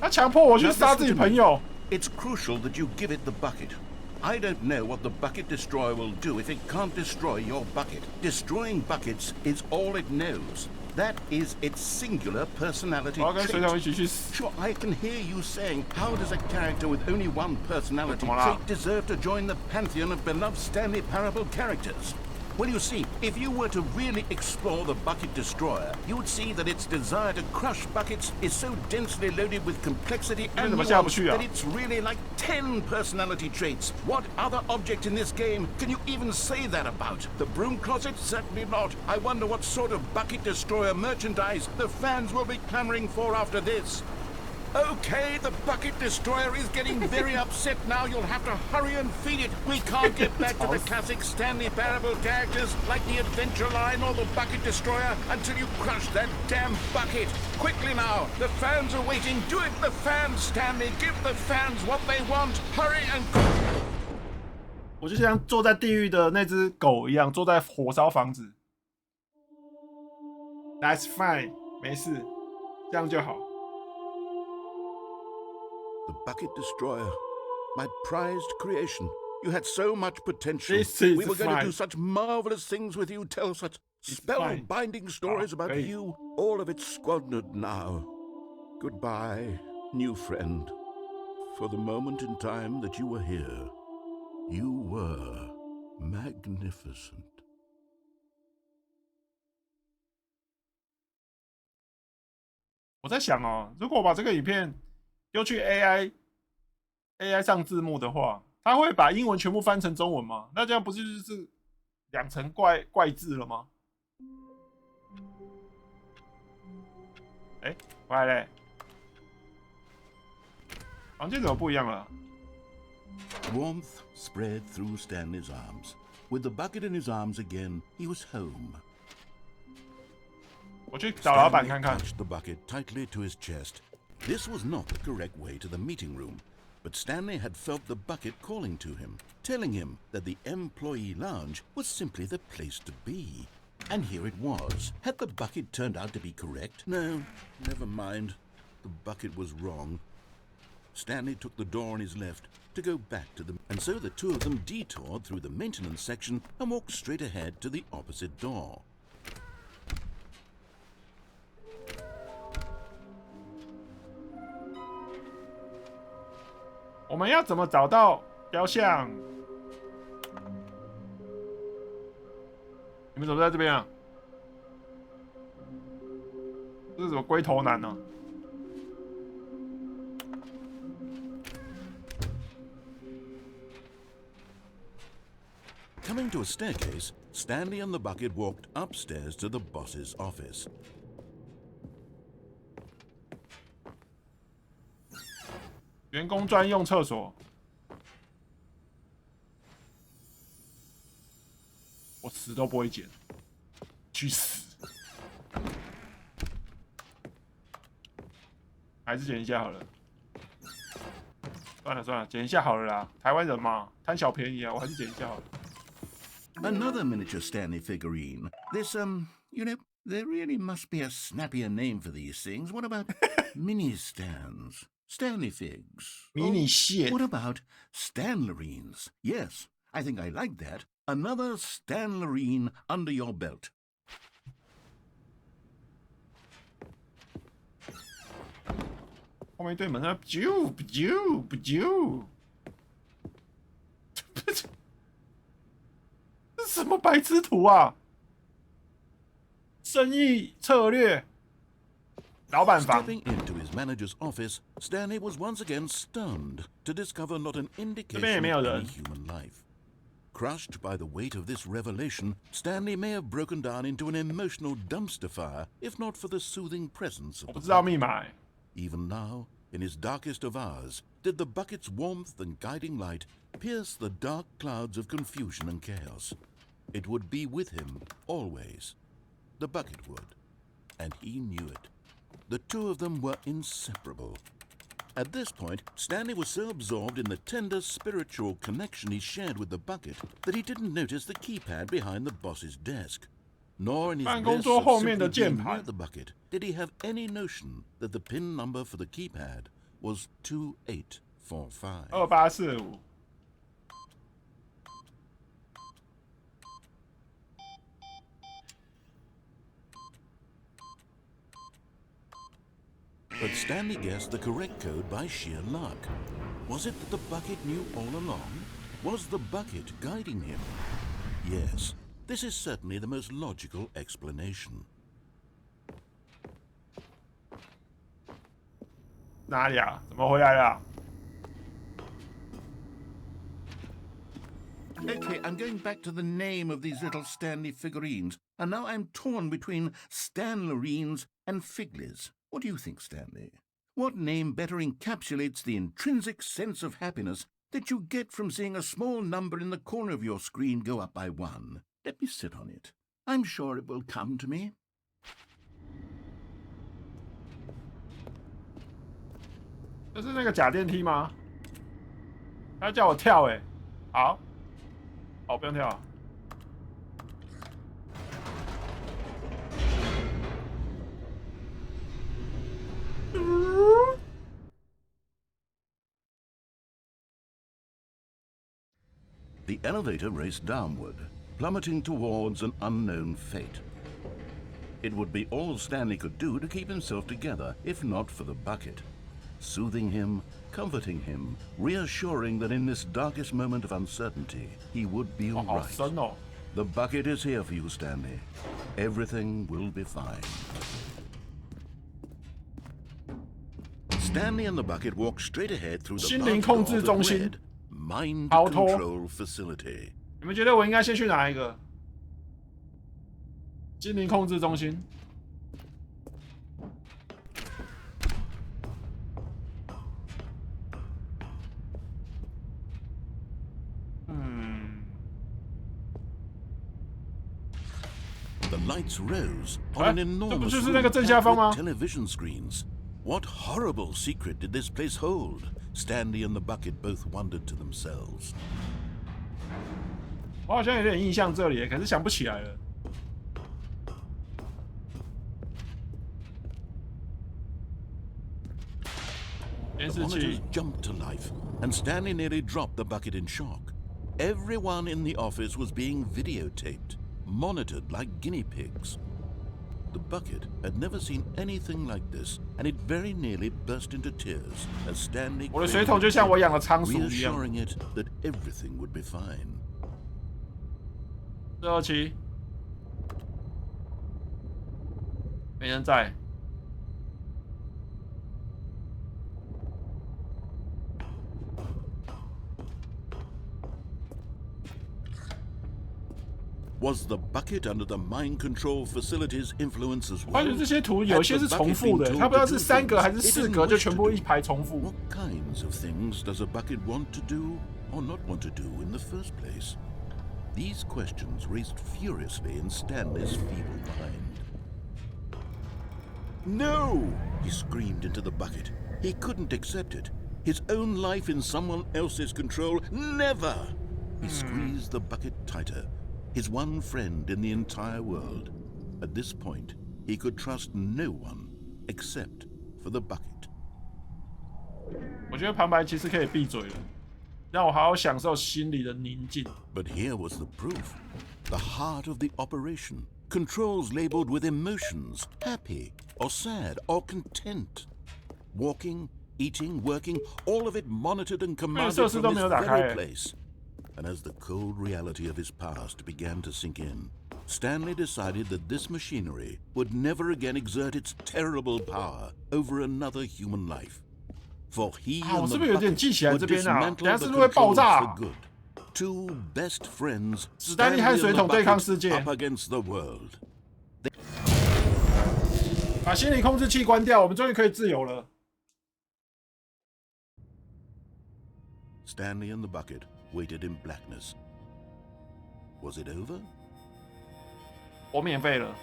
他强迫我去 Now 杀 listen 自己 to 朋 me. 友。 It's crucial that you give it the bucket. I don't know what the Bucket Destroyer will do if it can't destroy your bucket. Destroying buckets is all it knows. That is its singular personality 我要跟水桶一 trait. 起去死。 Sure, I can hear you saying, how does a character with only one personality Come on. trait deserve to join the pantheon of beloved Stanley Parable characters? Well, you see, if you were to really explore the Bucket Destroyer, you would see that its desire to crush buckets is so densely loaded with complexity and 怎么下不 nuance 去啊？ that it's really like 10 personality traits. What other object in this game can you even say that about? The Broom Closet? Certainly not. I wonder what sort of Bucket Destroyer merchandise the fans will be clamoring for after this. Okay, the bucket destroyer is getting very upset now. You'll have to hurry and feed it. We can't get back to the classic Stanley Parable characters like the Adventure Line or the Bucket Destroyer until you crush that damn bucket. Quickly now, the fans are waiting. Do it, the fans, Stanley. Give the fans what they want. Hurry and... 我就像坐在地狱的那只狗一样，坐在火烧房子。That's fine， 没事，这样就好。The Bucket Destroyer, my prized creation. You had so much potential. We were going to do such marvelous things with you, tell such spellbinding stories about you. All of it squandered now. Goodbye, new friend. For the moment in time that you were here, you were magnificent. 我在想哦，如果我把这个影片丢去 AI 上字幕的话，它会把英文全部翻成中文吗？那这样不就是两层怪字了吗？哎，回来嘞！房间怎么不一样了？ Warmth spread through Stanley's arms. With the bucket in his arms again, he was home. 我去找老板看看。 Stanley touched the bucket tightly to his chest. This was not the correct way to the meeting room, but Stanley had felt the bucket calling to him, telling him that the employee lounge was simply the place to be. And here it was. Had the bucket turned out to be correct? No, never mind. The bucket was wrong. Stanley took the door on his left to go back to them, and so the two of them detoured through the maintenance section and walked straight ahead to the opposite door. 我们要怎么找到雕像？你们怎么在这边啊？这是什么龟头男呢？ Coming to a staircase, Stanley and the bucket walked upstairs to the boss's office. 员工专用厕所，我死都不会捡，去死！还是捡一下好了。算了算了，捡一下好了啦。台湾人嘛，贪小便宜啊，我还是捡一下好了。 Another miniature Stanley figurine. This, you know, there really must be a snappier name for these things. What about mini stands? Stanley figs. Mini shit. What about Stanlerines? Yes, I think I like that. Another Stanlerine under your belt. 后面一对门啊，啾，这是什么白痴图啊？生意策略，老板房。 Stepping into his manager's office, Stanley was once again stunned to discover not an indication of any human life. Crushed by the weight of this revelation, Stanley may have broken down into an emotional dumpster fire if not for the soothing presence of 我不 the 知道密 bucket. 码。 Even now, in his darkest of hours, did the bucket's warmth and guiding light pierce the dark clouds of confusion and chaos. It would be with him always. The bucket would, and he knew it. The two of them were inseparable. At this point, Stanley was so absorbed in the tender spiritual connection he shared with the bucket that he didn't notice the keypad behind the boss's desk. Nor in his bliss of simply being near the bucket did he have any notion that the pin number for the keypad was 2845. 2845。 But Stanley guessed the correct code by sheer luck. Was it that the bucket knew all along? Was the bucket guiding him? Yes, this is certainly the most logical explanation. 哪里啊？怎么回来了？ Okay, I'm going back to the name of these little Stanley figurines, and now I'm torn between Stanlerines and Figlies. What do you think, Stanley? What name better encapsulates the intrinsic sense of happiness that you get from seeing a small number in the corner of your screen go up by 1? Let me sit on it. I'm sure it will come to me. 这是那个假电梯吗？他叫我跳欸，好，哦，不用跳啊。The elevator raced downward, plummeting towards an unknown fate. It would be all Stanley could do to keep himself together, if not for the bucket. Soothing him, comforting him, reassuring that in this darkest moment of uncertainty, he would be all right. The bucket is here for you, Stanley. Everything will be fine. Stanley and the bucket walked straight ahead through the red mind control facility. 你们觉得我应该先去哪一个？心灵控制中心。The lights rose on an enormous television screens. What horrible secret did this place hold? Stanley and the bucket both wondered to themselves. 我好像有点印象这里，可是想不起来了。监视器 Monitors jumped to life, and Stanley nearly dropped the bucket in shock. Everyone in the office was being videotaped, monitored like guinea pigs. The bucket had never seen anything like this, and it very nearly burst into tears as Stanley 我的水桶就像我养的仓鼠一样。 reassuring it that everything would be fine. 427，没人在。Was the bucket under the mind control facility's influence as well? 发觉这些图有些是重复的，他不知道是3格还是4格，就全部一排重复。 What kinds of things does a bucket want to do or not want to do in the first place? These questions raced furiously in Stanley's feeble mind. No! He screamed into the bucket. He couldn't accept it. His own life in someone else's control, never! He squeezed the bucket tighter. His one friend in the entire world. At this point, he could trust no one except for the bucket. 我觉得旁白其实可以闭嘴了，让我好好享受心里的宁静。 But here was the proof. The heart of the operation. Controls labeled with emotions, happy or sad or content. Walking, eating, working, all of it monitored and commanded from this very place. And as the cold reality of his past began to sink in, Stanley decided that this machinery would never again exert its terrible power over another human life. For he and the bucket would dismantle the controls for good. Two best friends, Stanley and the bucket, up against the world. 把心理控制器关掉，我们终于可以自由了。 Stanley and the bucket waited in blackness. Was it over? 我免费了。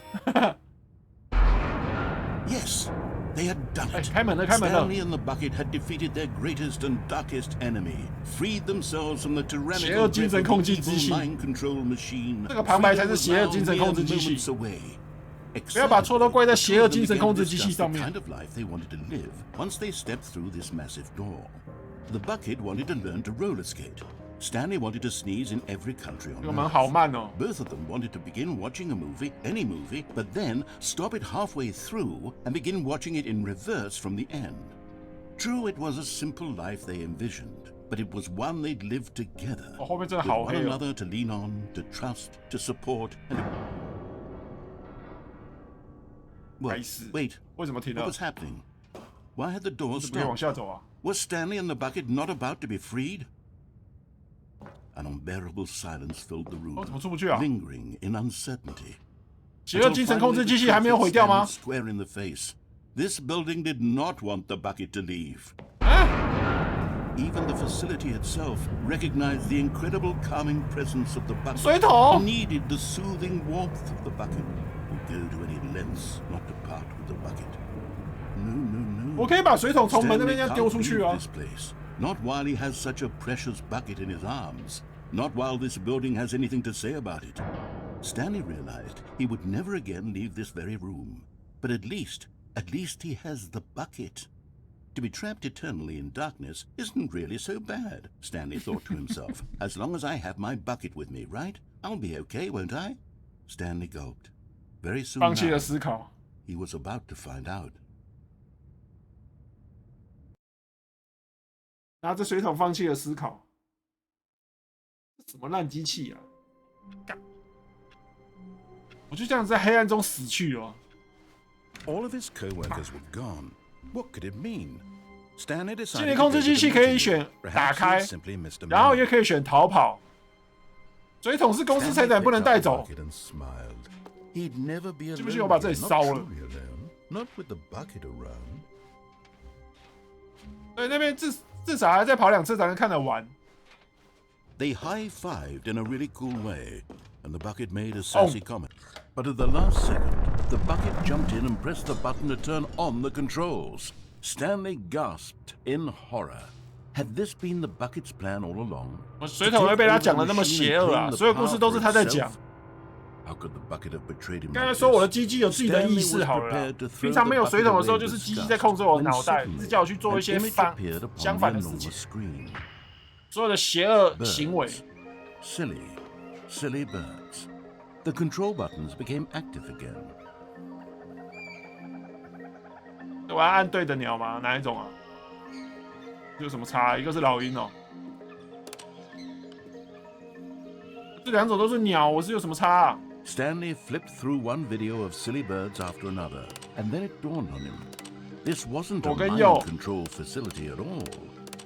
Yes, they had done it. 开门了，开门了。 Stanley and the bucket had defeated their greatest and darkest enemy, freed themselves from the tyrannical grip of the evil mind control machine. 这个旁白才是邪恶精神控制机器。不要把错都怪在邪恶精神控制机器上面。 The kind of life they wanted to live once they stepped through this massive door. The bucket wanted to learn to roller skate. Stanley wanted to sneeze in every country on earth. Both of them wanted to begin watching a movie, any movie, but then stop it halfway through and begin watching it in reverse from the end. True, it was a simple life they envisioned, but it was one they'd lived together, with one another to lean on, to trust, to support, and... Wait, what was happening? Why had the door stopped? Was Stanley and the bucket not about to be freed? An unbearable silence filled the room, lingering in uncertainty. 邪恶精神控制机器还没有毁掉吗？ Square in the face. This building did not want the bucket to leave. Even the facility itself recognized the incredible calming presence of the bucket. 水桶 Needed the soothing warmth of the bucket. Would go to any lengths not to part with the bucket. No. 我可以把水桶从门那边这样丢出去 Stanley 啊 can't leave this place. Not while he has such a precious bucket in his arms. Not while this building has anything to say about it. Stanley realized he would never again leave this very room. But at least he has the bucket. To be trapped eternally in darkness isn't really so bad, Stanley thought to himself. As long as I have my bucket with me, right? I'll be okay, won't I? Stanley gulped. Very soon 放弃了 now, 思考。 he was about to find out. 拿着水桶放弃了思考，什么烂机器啊！干，我就这样在黑暗中死去了。 All of his co-workers were gone. What could it mean? Stanley 心 decided 理 to 控 go 制 to 机 the 器可以 meeting 选 room. 打 Perhaps he 开 simply missed a 然后 moment. 也可以选逃跑。水桶是公司财产，不能带走。 Bucket and smiled. He'd never be 是不是 alone 我把这里 again, 烧 not 了？ truly alone, not with the bucket around. 对，那边至少还再跑2次才能看得完。 They high-fived in a really cool way, and the bucket made a sassy comment. But at the last second, the bucket jumped in and pressed the button to turn on the controls. Stanley gasped in horror. Had this been the bucket's plan all along? 水桶会被他讲的那么邪恶啊！所有故事都是他在讲。 How could the bucket have betrayed him? 刚才说我的机器有自己的意识好了啦，平常没有水桶的时候，就是机器在控制我的脑袋，一直叫我去做一些相反的事情，所有的邪恶行为。 Silly birds. The control buttons became active again. 我要按对的鸟吗？哪一种啊？有什么差？一个是老鹰哦，这2种都是鸟，我是有什么差啊？ Stanley flipped through one video of silly birds after another, and then it dawned on him. This wasn't a mind control facility at all.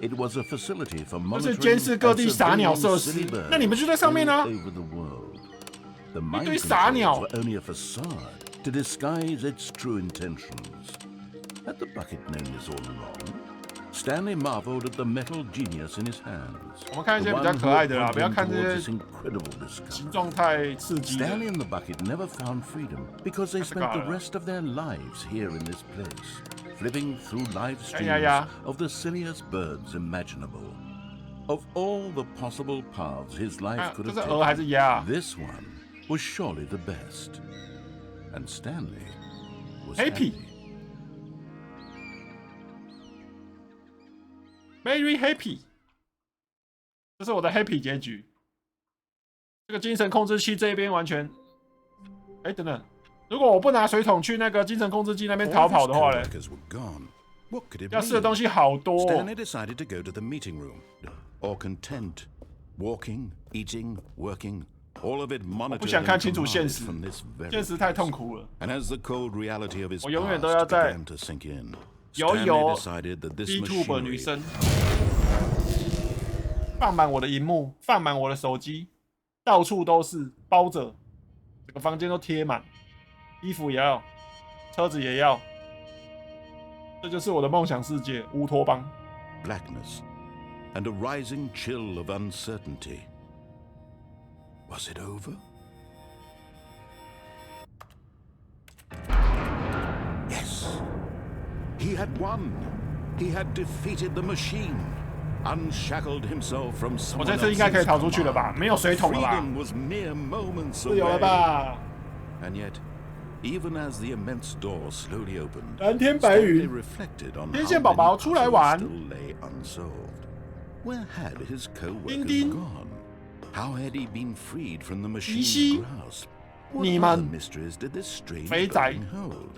It was a facility for 就是 monitoring 监视各地撒鸟设 silly 施。 birds 那你们就在上面啊 all over the world. The mind 一堆撒 controls 鸟。 were only a facade to disguise its true intentions. Had the bucket known this all along? Stanley marveled at the metal genius in his hands. 我们看一些 The 比较 one 可 who 爱 had 的啦， brought 不要 him 看这 towards 些 this incredible 形 discovery. 状太刺激的。 Stanley and the bucket never found freedom because they spent the Cara. rest of their lives here in this place, flipping through live streams yeah. of the silliest birds imaginable. Of all the possible paths his life could 这 have 是鹅还是鸭 this one was surely the best. And Stanley was Happy.？Very happy， 这是我的 happy 结局。这个精神控制器这边完全，哎，等等，如果我不拿水桶去那个精神控制器那边逃跑的话呢？ What could it 要试的东西好多、哦。 Stanley decided to go to the meeting room, or content, walking, eating, working, all of it 我不 monitored 想看 and 清楚现 commanded 实， from this very 现实太痛苦了。 And as the cold reality of his 我永远都 past 要在 began to sink in, 摇 Stanley 摇 decided that this YouTube 女 machinery 生，放满我的荧幕，放满我的手机，到处都是，包着，整个房间都贴满，衣服也要，车子也要，这就是我的梦想世界——乌托邦。 blackness and a rising chill of uncertainty. Was it over? Yes. He had won. He had defeated the machine. Unshackled himself from 我 someone 这次应该可以 else's 逃出去了吧？ command. 没有水桶了吧？ Freedom was mere moments 自由了 away. 吧？ And yet, even as the immense door slowly opened, 蓝天白 Stanley 云， reflected on 天 how 线宝宝 many 出来 puzzles 玩。 still lay unsolved. Where had his 叮 co-workers 叮 gone? How had he been freed from the 迪西 machine's grasp? What 你 other 们 mysteries did this strange 肥仔 building hold?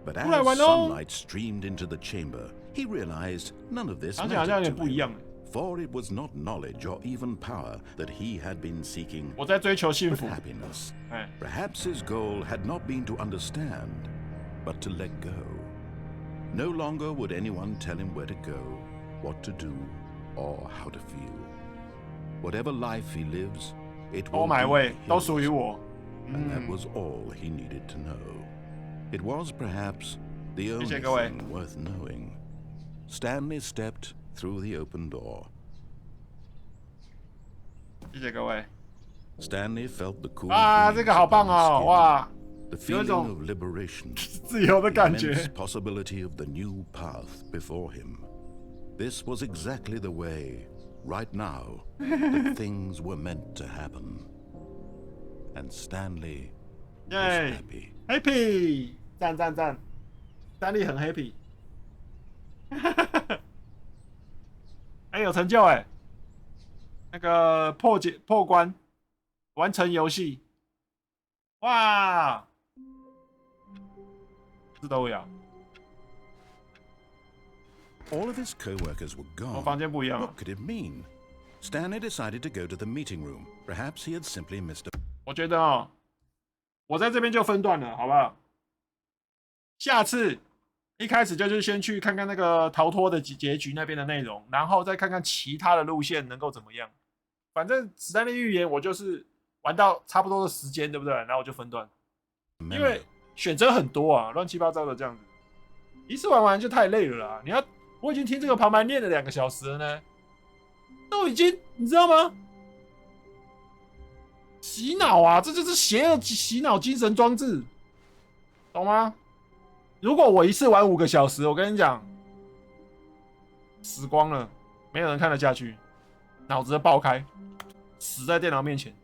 But 出来 as 玩哦 sunlight streamed into the chamber, he realized none of this 想起来好像有 mattered 点 to 不一样 him. For it was not knowledge or even power that he had been seeking, 我在追求幸 but 福。 happiness. 哎， Perhaps his goal had not been to understand, but to let go. No longer would anyone tell him where to go, what to do, or how to feel. Whatever life he lives, it 都 will 买位， be 都 his. 属于我。 And that was all he needed to know. It was perhaps The only thing worth knowing. Stanley stepped through the open door. 谢谢各位。 Stanley felt the cool 这个好棒哦！哇， the feeling of liberation, 自由的感觉。 immense possibility of the new path before him. This was exactly the way, right now, that things were meant to happen. And Stanley was happy. Happy， 赞赞赞 ，Stanley 很 happy。有成就哎，那个破关。 完成游戏，哇！这都有。All of his co-workers were gone. 我房间不一样。 What could it mean? Stanley decided to go to the meeting room. Perhaps he had simply missed a. 我觉得哦，我在这边就分段了，好不好？下次一开始就是先去看看那个逃脱的结局那边的内容，然后再看看其他的路线能够怎么样。反正史丹利预言我就是。 玩到差不多的时间，对不对？然后我就分段，因为选择很多啊，乱七八糟的这样子，一次玩完就太累了啦。我已经听这个旁白念了2个小时了呢，都已经，你知道吗？洗脑啊，这就是邪恶洗脑精神装置，懂吗？如果我一次玩5个小时，我跟你讲，死光了，没有人看得下去，脑子爆开，死在电脑面前。